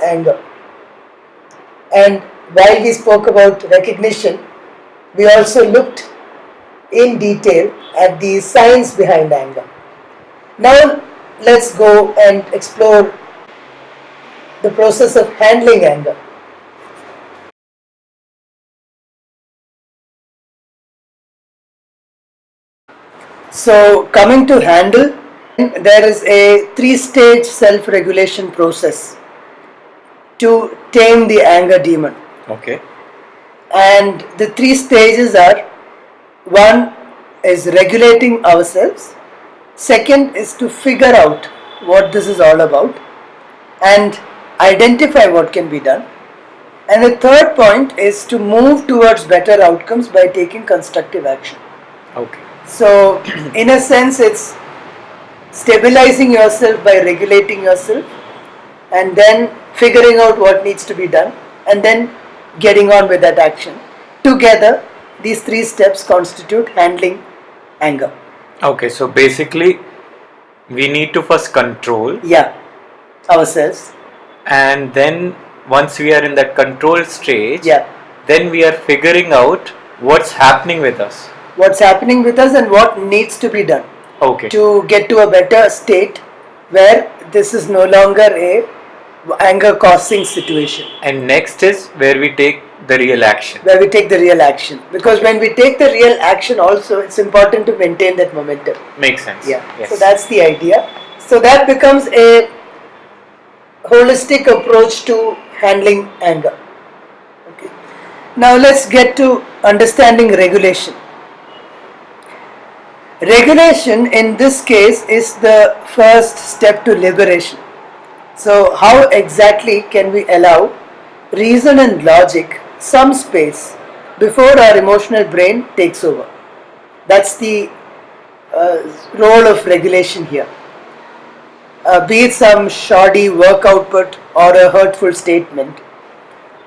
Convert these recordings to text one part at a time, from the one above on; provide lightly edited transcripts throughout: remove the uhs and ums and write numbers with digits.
anger. And while we spoke about recognition, we also looked in detail at the science behind anger. Now let's go and explore the process of handling anger. So coming to handle, there is a 3-stage self-regulation process to tame the anger demon. Okay. And the 3 stages are: one is regulating ourselves, second is to figure out what this is all about and identify what can be done, and the third point is to move towards better outcomes by taking constructive action. Okay. So in a sense, it's stabilizing yourself by regulating yourself and then figuring out what needs to be done and then getting on with that action. Together, these 3 steps constitute handling anger. Okay, so basically we need to first control, Ourselves. and then once we are in that control stage, Yeah. then we are figuring out what's happening with us. What's happening with us and what needs to be done Okay. to get to a better state where this is no longer a anger causing situation. And next is where we take the real action. Where we take the real action. Because when we take the real action also, it's important to maintain that momentum. Makes sense. Yeah. Yes. So that's the idea. So that becomes a holistic approach to handling anger. Okay. Now let's get to understanding regulation. Regulation in this case is the first step to liberation. So how exactly can we allow reason and logic some space before our emotional brain takes over? That's the role of regulation here. Be it some shoddy work output or a hurtful statement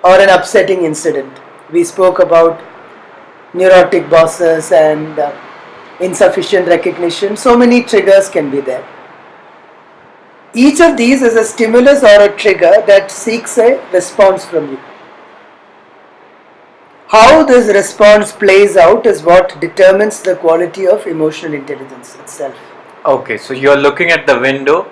or an upsetting incident. We spoke about neurotic bosses and insufficient recognition. So many triggers can be there. Each of these is a stimulus or a trigger that seeks a response from you. How this response plays out is what determines the quality of emotional intelligence itself. Okay, so you're looking at the window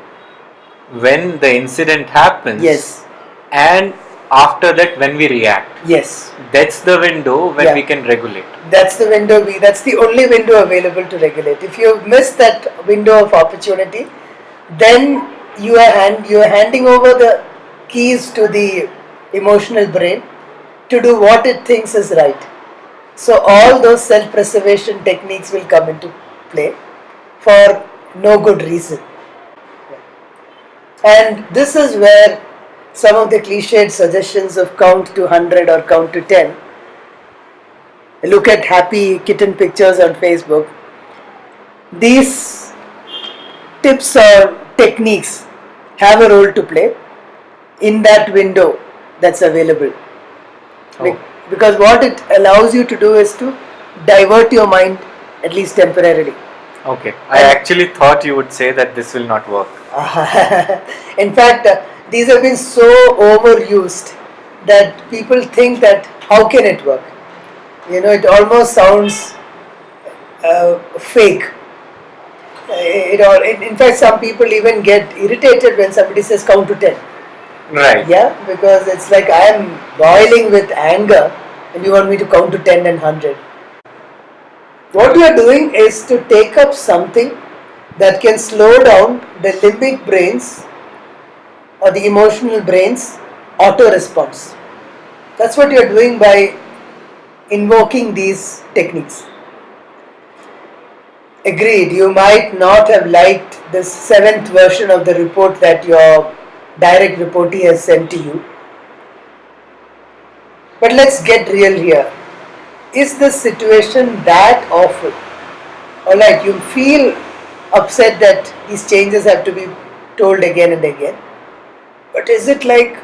when the incident happens. Yes. And after that when we react. Yes. That's the window when we can regulate. That's the window. That's the only window available to regulate. If you miss that window of opportunity, then you are handing over the keys to the emotional brain to do what it thinks is right. So all those self-preservation techniques will come into play for no good reason. And this is where some of the cliched suggestions of count to 100 or count to 10. Look at happy kitten pictures on Facebook. These tips or techniques have a role to play in that window that's available. Because what it allows you to do is to divert your mind, at least temporarily. Okay. I actually thought you would say that this will not work. In fact, these have been so overused that people think that how can it work? It almost sounds fake. In fact, some people even get irritated when somebody says count to 10. Right. Yeah, because it's like I am boiling with anger and you want me to count to 10 and 100. What you are doing is to take up something that can slow down the limbic brains or the emotional brain's auto response. That's what you are doing by invoking these techniques. Agreed, you might not have liked the 7th version of the report that your direct reportee has sent to you. But let's get real here. Is the situation that awful? Alright, you feel upset that these changes have to be told again and again. But is it like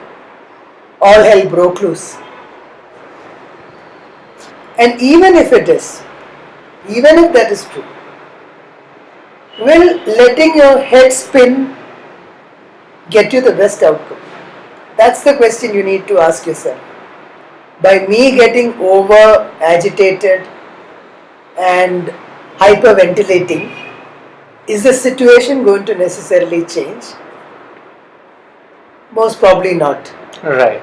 all hell broke loose? And even if it is, even if that is true, will letting your head spin get you the best outcome? That's the question you need to ask yourself. By me getting over agitated and hyperventilating, is the situation going to necessarily change? Most probably not. Right.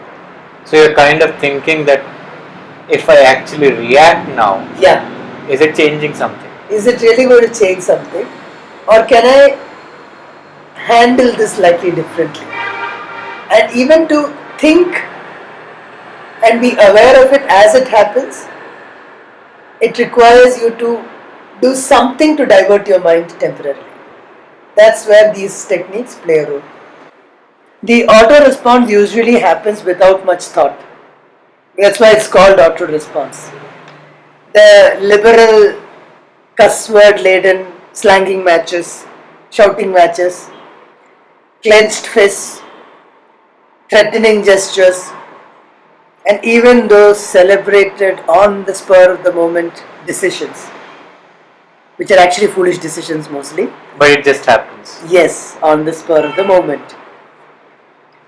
So you're kind of thinking that if I actually react now, Yeah. is it changing something? Is it really going to change something? Or can I handle this slightly differently? And even to think and be aware of it as it happens, it requires you to do something to divert your mind temporarily. That's where these techniques play a role. The auto response usually happens without much thought. That's why it's called auto response. The liberal, cuss word laden, slanging matches, shouting matches, clenched fists, threatening gestures, and even those celebrated on the spur of the moment decisions, which are actually foolish decisions mostly. But it just happens. Yes, on the spur of the moment.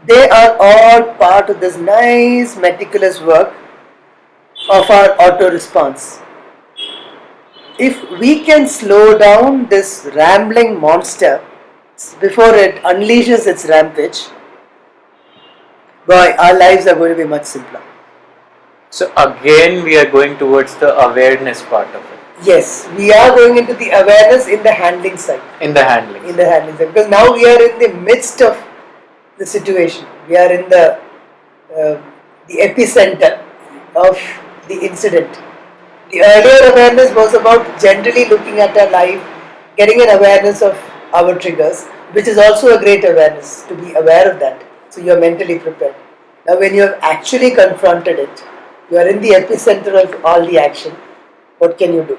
They are all part of this nice meticulous work of our auto response. If we can slow down this rambling monster before it unleashes its rampage, boy, our lives are going to be much simpler. So again, we are going towards the awareness part of it Yes, we are going into the awareness in the handling side. in the handling. Because now we are in the midst of the situation. We are in the epicenter of the incident. The earlier awareness was about generally looking at our life, getting an awareness of our triggers, which is also a great awareness, to be aware of that. So you are mentally prepared. Now when you have actually confronted it, you are in the epicenter of all the action, what can you do?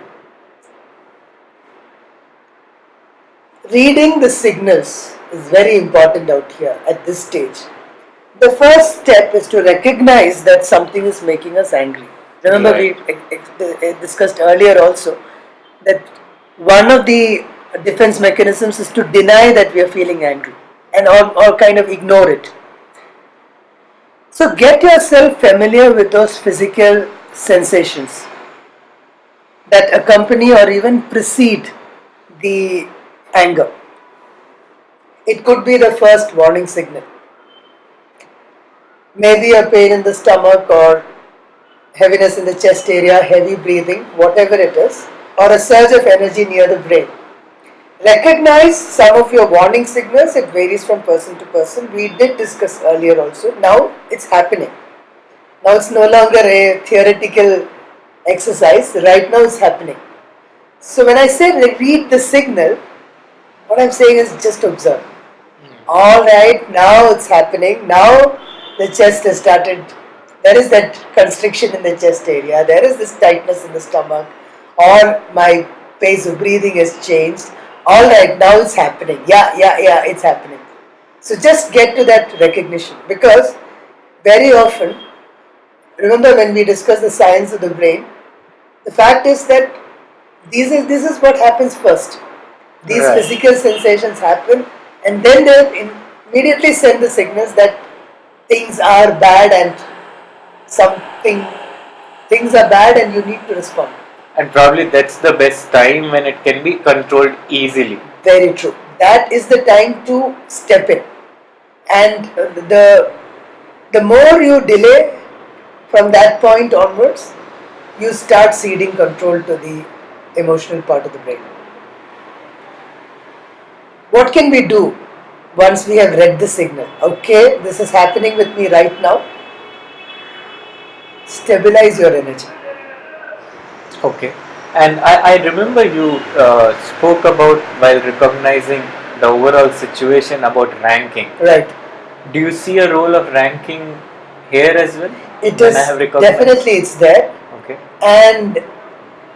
Reading the signals is very important out here at this stage. The first step is to recognize that something is making us angry. Remember, Right. we discussed earlier also that one of the defense mechanisms is to deny that we are feeling angry and or kind of ignore it. So get yourself familiar with those physical sensations that accompany or even precede the anger. It could be the first warning signal. Maybe a pain in the stomach or heaviness in the chest area, heavy breathing, whatever it is, or a surge of energy near the brain. Recognize some of your warning signals. It varies from person to person. We did discuss earlier also. Now it's happening. Now it's no longer a theoretical exercise. Right now it's happening. So when I say read the signal, what I'm saying is just observe. Alright, now it's happening. Now the chest has started. There is that constriction in the chest area. There is this tightness in the stomach. Or my pace of breathing has changed. Alright, now it's happening. Yeah, it's happening. So just get to that recognition, because very often, remember when we discuss the science of the brain, the fact is that this is what happens first. These Right. physical sensations happen, and then they immediately send the signals that things are bad and things are bad and you need to respond. And probably that's the best time when it can be controlled easily. Very true. That is the time to step in, and the more you delay from that point onwards, you start ceding control to the emotional part of the brain. What can we do once we have read the signal? Okay, this is happening with me right now. Stabilize your energy. Okay. And I remember you spoke about, while recognizing the overall situation, about ranking. Right. Do you see a role of ranking here as well? It When is I have recognized? definitely it's there, Okay. and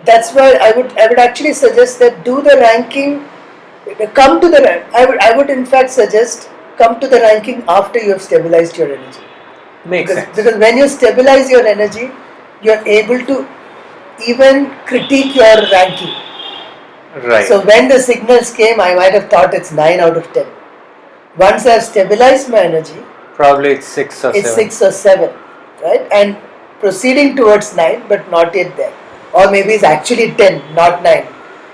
that's why I would actually suggest that do the ranking. Come to the I would in fact suggest come to the ranking after you have stabilized your energy. Makes sense. Because when you stabilize your energy, you are able to even critique your ranking. Right. So when the signals came, I might have thought it's 9 out of 10. Once I have stabilized my energy, Probably it's 6 or It's 7. 6 or 7, right? And proceeding towards 9, but not yet there. Or maybe it's actually 10, not 9.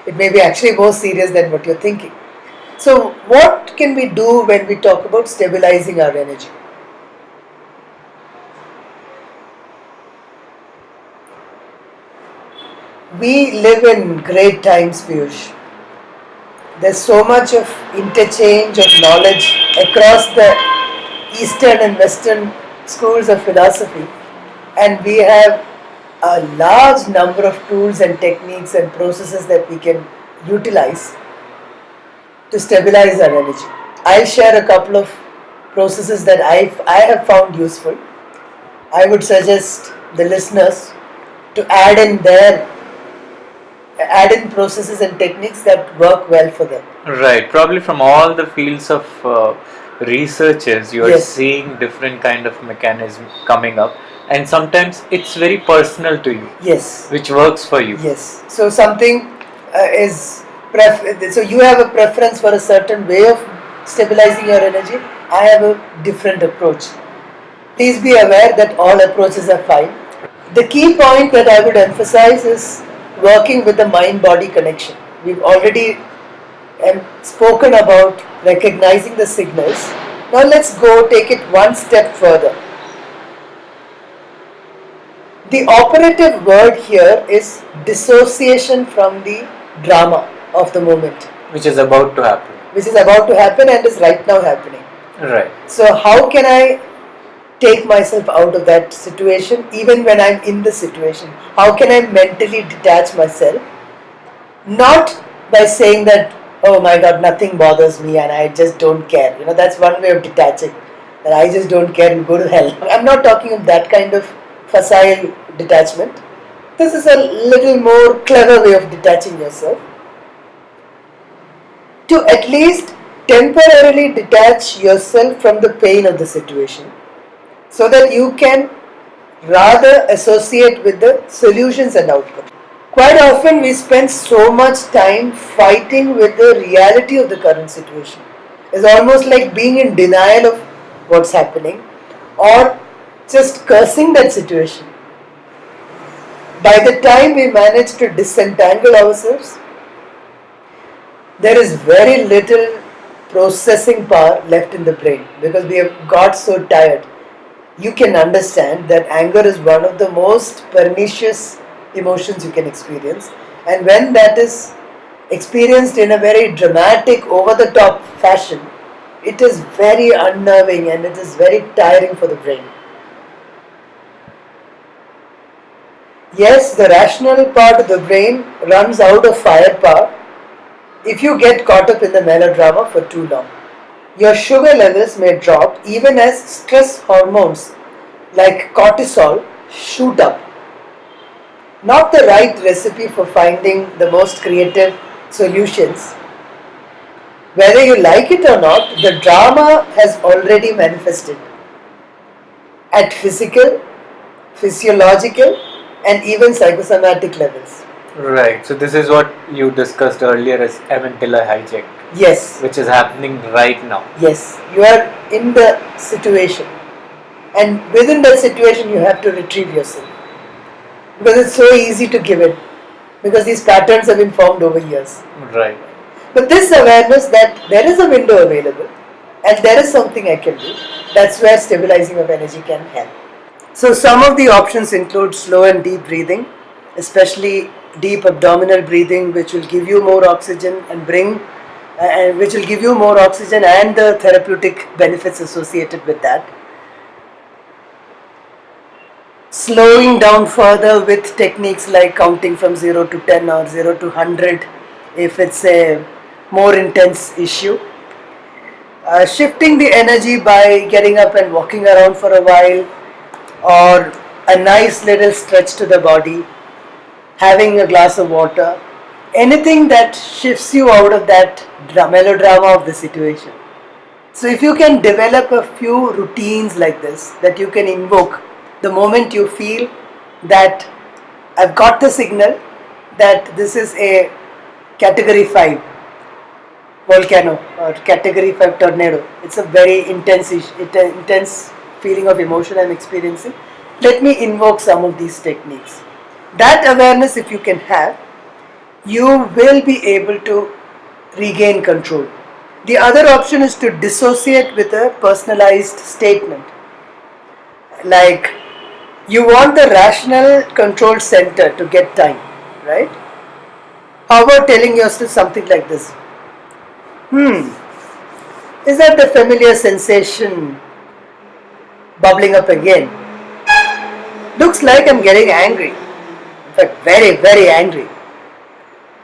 It may be actually more serious than what you're thinking. So, what can we do when we talk about stabilizing our energy? We live in great times, Piyush. There's so much of interchange of knowledge across the Eastern and Western schools of philosophy, and we have a large number of tools and techniques and processes that we can utilize to stabilize our energy. I'll share a couple of processes that I have found useful. I would suggest the listeners to add in processes and techniques that work well for them. Right. Probably from all the fields of researches, you are Yes. seeing different kind of mechanism coming up, and sometimes it's very personal to you, Yes. which works for you. Yes. So something so you have a preference for a certain way of stabilizing your energy. I have a different approach. Please be aware that all approaches are fine. The key point that I would emphasize is working with the mind-body connection. We've already spoken about recognizing the signals. Now let's go take it one step further. The operative word here is dissociation from the drama of the moment, Which is about to happen. which is about to happen and is right now happening. Right. So, how can I take myself out of that situation even when I'm in the situation? How can I mentally detach myself? Not by saying that, oh my god, nothing bothers me and I just don't care. That's one way of detaching. That I just don't care, you go to hell. I'm not talking of that kind of facile detachment. This is a little more clever way of detaching yourself. To at least temporarily detach yourself from the pain of the situation so that you can rather associate with the solutions and outcomes. Quite often we spend so much time fighting with the reality of the current situation. It's almost like being in denial of what's happening or just cursing that situation. By the time we manage to disentangle ourselves, there is very little processing power left in the brain because we have got so tired. You can understand that anger is one of the most pernicious emotions you can experience, and when that is experienced in a very dramatic, over the top fashion, it is very unnerving and it is very tiring for the brain. Yes, the rational part of the brain runs out of firepower if you get caught up in the melodrama for too long. Your sugar levels may drop even as stress hormones like cortisol shoot up. Not the right recipe for finding the most creative solutions. Whether you like it or not, the drama has already manifested at physical, physiological, and even psychosomatic levels. Right. So this is what you discussed earlier as Emmentaler hijack, Yes, which is happening right now. yes, you are in the situation, and within that situation, you have to retrieve yourself because it's so easy to give in because these patterns have been formed over years. Right. But this awareness that there is a window available and there is something I can do, that's where stabilizing of energy can help. So some of the options include slow and deep breathing, especially deep abdominal breathing, which will give you more oxygen and which will give you more oxygen and the therapeutic benefits associated with that. Slowing down further with techniques like counting from 0 to 10 or 0 to 100 if it's a more intense issue. Shifting the energy by getting up and walking around for a while, or a nice little stretch to the body, having a glass of water, anything that shifts you out of that melodrama of the situation. So if you can develop a few routines like this that you can invoke the moment you feel that I've got the signal that this is a category 5, volcano or category 5 tornado. It's a very intense feeling of emotion I'm experiencing. Let me invoke some of these techniques. That awareness, if you can have, you will be able to regain control. The other option is to dissociate with a personalized statement. Like, you want the rational control center to get time, right? How about telling yourself something like this? Is that the familiar sensation bubbling up again? Looks like I'm getting angry. In fact, very, very angry.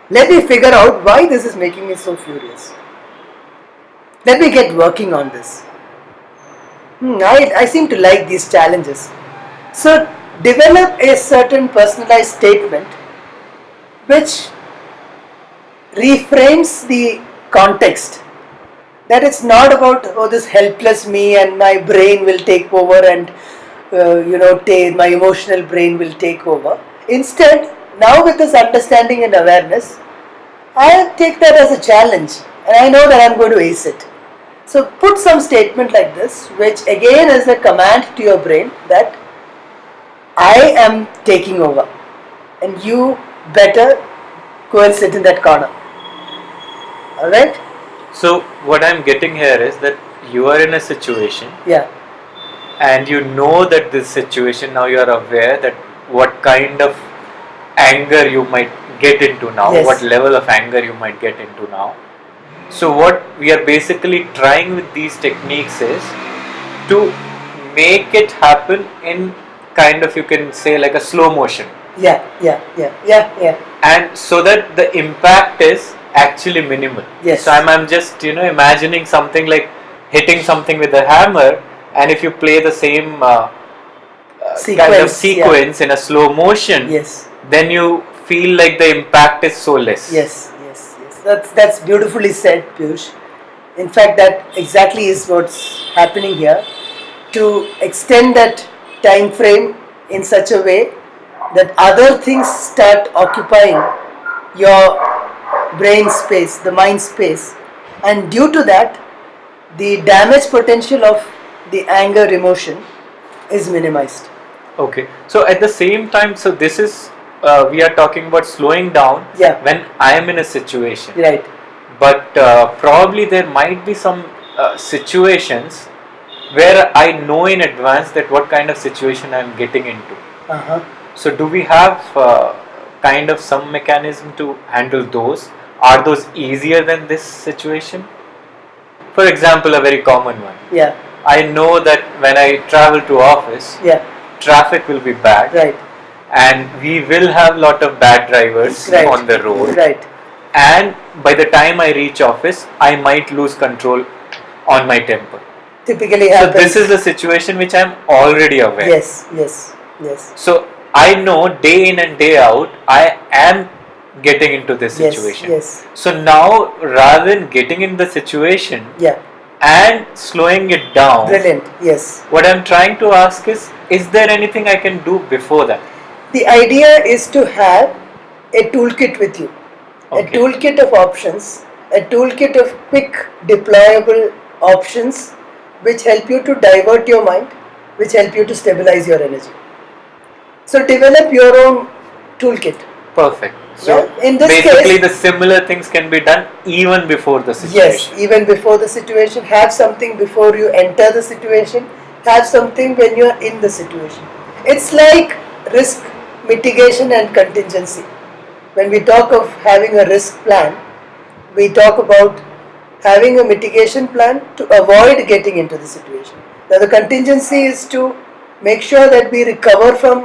Let me figure out why this is making me so furious. Let me get working on this. I seem to like these challenges. So, develop a certain personalized statement which reframes the context. That it's not about, this helpless me and my brain will take over and my emotional brain will take over. Instead, now with this understanding and awareness, I take that as a challenge and I know that I'm going to ace it. So put some statement like this, which again is a command to your brain that I am taking over and you better go and sit in that corner. Alright? So what I'm getting here is that you are in a situation, Yeah. and you know that this situation, now you are aware that what kind of anger you might get into now, Yes. what level of anger you might get into now. So what we are basically trying with these techniques is to make it happen in kind of, you can say, like a slow motion, Yeah. and so that the impact is actually minimal. Yes. So I'm just imagining something like hitting something with a hammer, and if you play the same kind of sequence in a slow motion, Yes. then you feel like the impact is so less. Yes. That's beautifully said, Piyush. In fact, that exactly is what's happening here. To extend that time frame in such a way that other things start occupying your brain space, the mind space, and due to that, the damage potential of the anger emotion is minimized. Okay. So at the same time, so this is we are talking about slowing down Yeah. when I am in a situation. Right. But probably there might be some situations where I know in advance that what kind of situation I am getting into. Uh-huh. So do we have kind of some mechanism to handle those? Are those easier than this situation? For example, a very common one. Yeah. I know that when I travel to office, Yeah. traffic will be bad, Right. and we will have lot of bad drivers Right. on the road. Right. And by the time I reach office, I might lose control on my temper. Typically So happens. this is a situation which I am already aware. Yes. So I know day in and day out I am getting into this situation. Yes. So now, rather than getting in the situation Yeah. and slowing it down, Brilliant. Yes. what I'm trying to ask is there anything I can do before that? The idea is to have a toolkit with you. A Okay. toolkit of options, a toolkit of quick deployable options which help you to divert your mind, which help you to stabilize your energy. So develop your own toolkit. Perfect. So Yeah, in this basically case- the similar things can be done even before the Yes, situation. even before the situation, have something before you enter the situation, have something when you are in the situation. It's like risk mitigation and contingency. When we talk of having a risk plan, we talk about having a mitigation plan to avoid getting into the situation. Now the contingency is to make sure that we recover from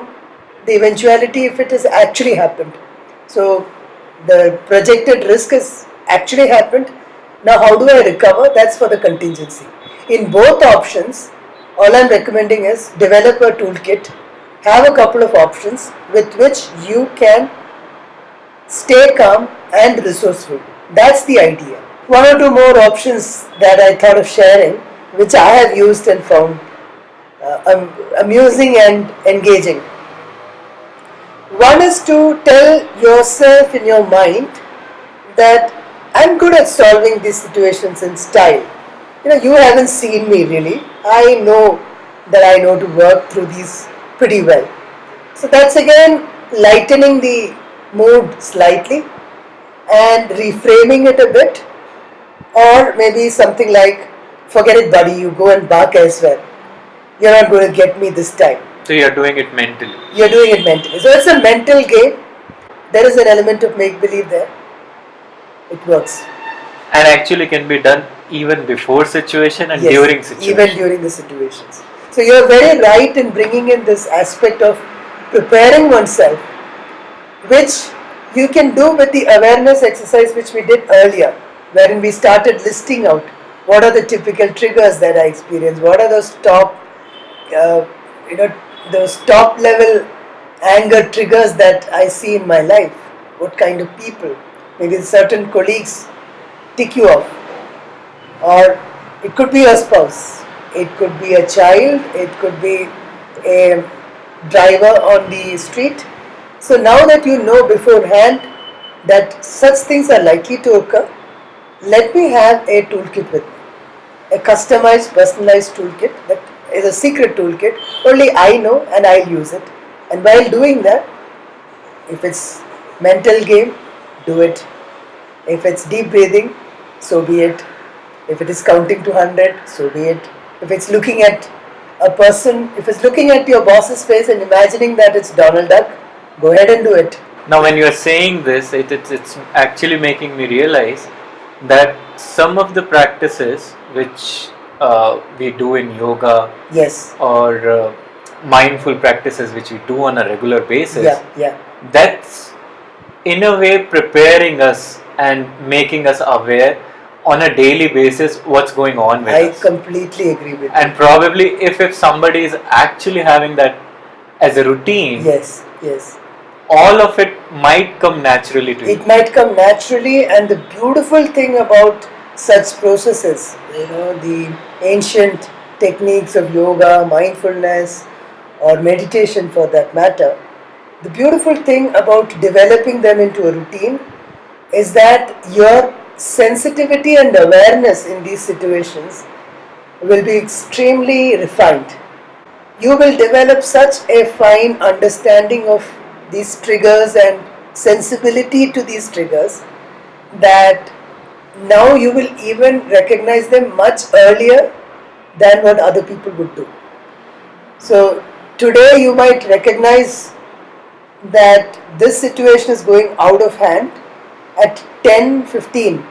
the eventuality if it has actually happened. So the projected risk has actually happened. Now how do I recover? That's for the contingency. In both options, all I'm recommending is develop a toolkit, have a couple of options with which you can stay calm and resourceful. That's the idea. One or two more options that I thought of sharing, which I have used and found amusing and engaging. One is to tell yourself in your mind that I'm good at solving these situations in style. You haven't seen me really. I know that I know to work through these pretty well. So that's again lightening the mood slightly and reframing it a bit, or maybe something like, forget it, buddy, you go and bark elsewhere. You're not going to get me this time. So you're doing it mentally. You're doing it mentally. So it's a mental game. There is an element of make believe there. It works. And actually can be done even before situation and Yes, during situation. even during the situations. So you're very right in bringing in this aspect of preparing oneself, which you can do with the awareness exercise which we did earlier, wherein we started listing out what are the typical triggers that I experience, what are those those top level anger triggers that I see in my life, what kind of people, maybe certain colleagues tick you off, or it could be a spouse, it could be a child, it could be a driver on the street. So now that you know beforehand that such things are likely to occur, let me have a toolkit with me, a customized, personalized toolkit that is a secret toolkit, only I know and I'll use it. And while doing that, if it's mental game, do it. If it's deep breathing, so be it. If it is counting to 100, so be it. If it's looking at a person, if it's looking at your boss's face and imagining that it's Donald Duck, go ahead and do it. Now when you are saying this, it's actually making me realize that some of the practices which we do in yoga, Yes. or mindful practices which we do on a regular basis, Yeah. that's in a way preparing us and making us aware on a daily basis what's going on with I us. completely agree with you. And probably if somebody is actually having that as a routine, Yes. all of it might come naturally to you. It might come naturally, and the beautiful thing about such processes, the ancient techniques of yoga, mindfulness, or meditation for that matter, the beautiful thing about developing them into a routine is that your sensitivity and awareness in these situations will be extremely refined. You will develop such a fine understanding of these triggers and sensibility to these triggers that now you will even recognize them much earlier than what other people would do. So today you might recognize that this situation is going out of hand at 10:15.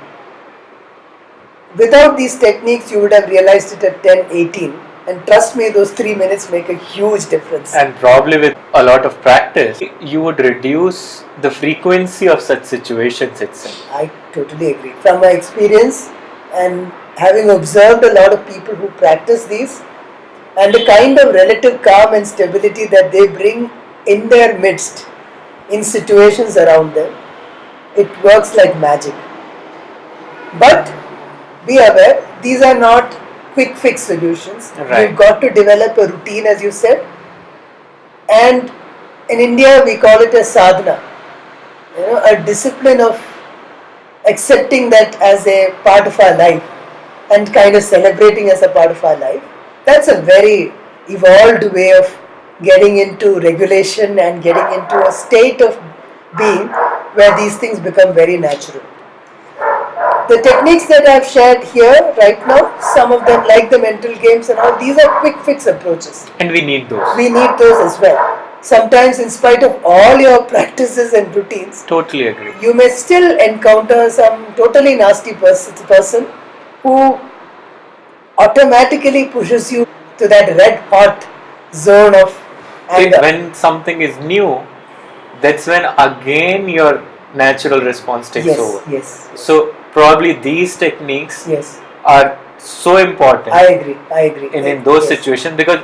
Without these techniques you would have realized it at 10:18, and trust me, those 3 minutes make a huge difference. And probably with a lot of practice, you would reduce the frequency of such situations itself. I totally agree. From my experience and having observed a lot of people who practice these, and the kind of relative calm and stability that they bring in their midst, in situations around them, it works like magic. But be aware, these are not quick fix solutions. Right. You've got to develop a routine, as you said, and in India we call it a sadhana, a discipline of accepting that as a part of our life and kind of celebrating as a part of our life. That's a very evolved way of getting into regulation and getting into a state of being where these things become very natural. The techniques that I've shared here right now, some of them like the mental games and all, these are quick fix approaches. And we need those. We need those as well. Sometimes in spite of all your practices and routines, Totally agree. you may still encounter some totally nasty person who automatically pushes you to that red hot zone of anger. When something is new, that's when again your natural response takes over. Yes. So probably these techniques Yes. are so important I agree. in those Yes. situations, because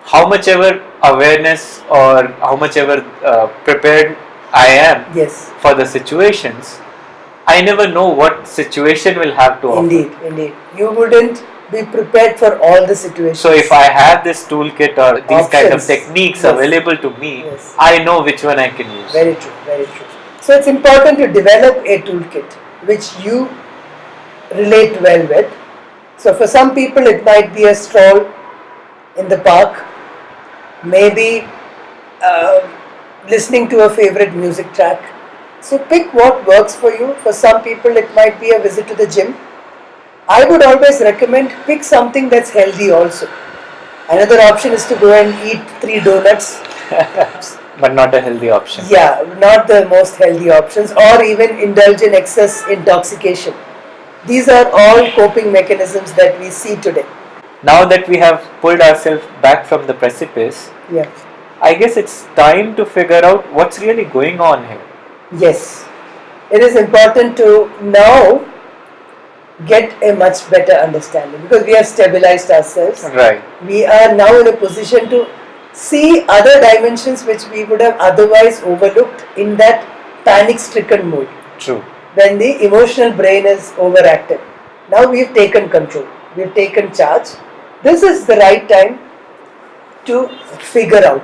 how much ever awareness or how much ever prepared I am Yes. for the situations, I never know what situation will have to offer. Indeed. You wouldn't be prepared for all the situations. So if I have this toolkit or these kind of Options. techniques Yes. available to me, Yes. I know which one I can use. Very true. So it's important to develop a toolkit. which you relate well with. So for some people it might be a stroll in the park, maybe listening to a favorite music track. So pick what works for you. For some people it might be a visit to the gym. I would always recommend pick something that's healthy also. Another option is to go and eat 3 donuts. But not a healthy option. Yeah, not the most healthy options, or even indulge in excess intoxication. These are all coping mechanisms that we see today. Now that we have pulled ourselves back from the precipice, Yeah. I guess it's time to figure out what's really going on here. Yes. It is important to now get a much better understanding because we have stabilized ourselves. Right. We are now in a position to see other dimensions which we would have otherwise overlooked in that panic-stricken mood True. when the emotional brain is overactive. Now we've taken control, we've taken charge. This is the right time to figure out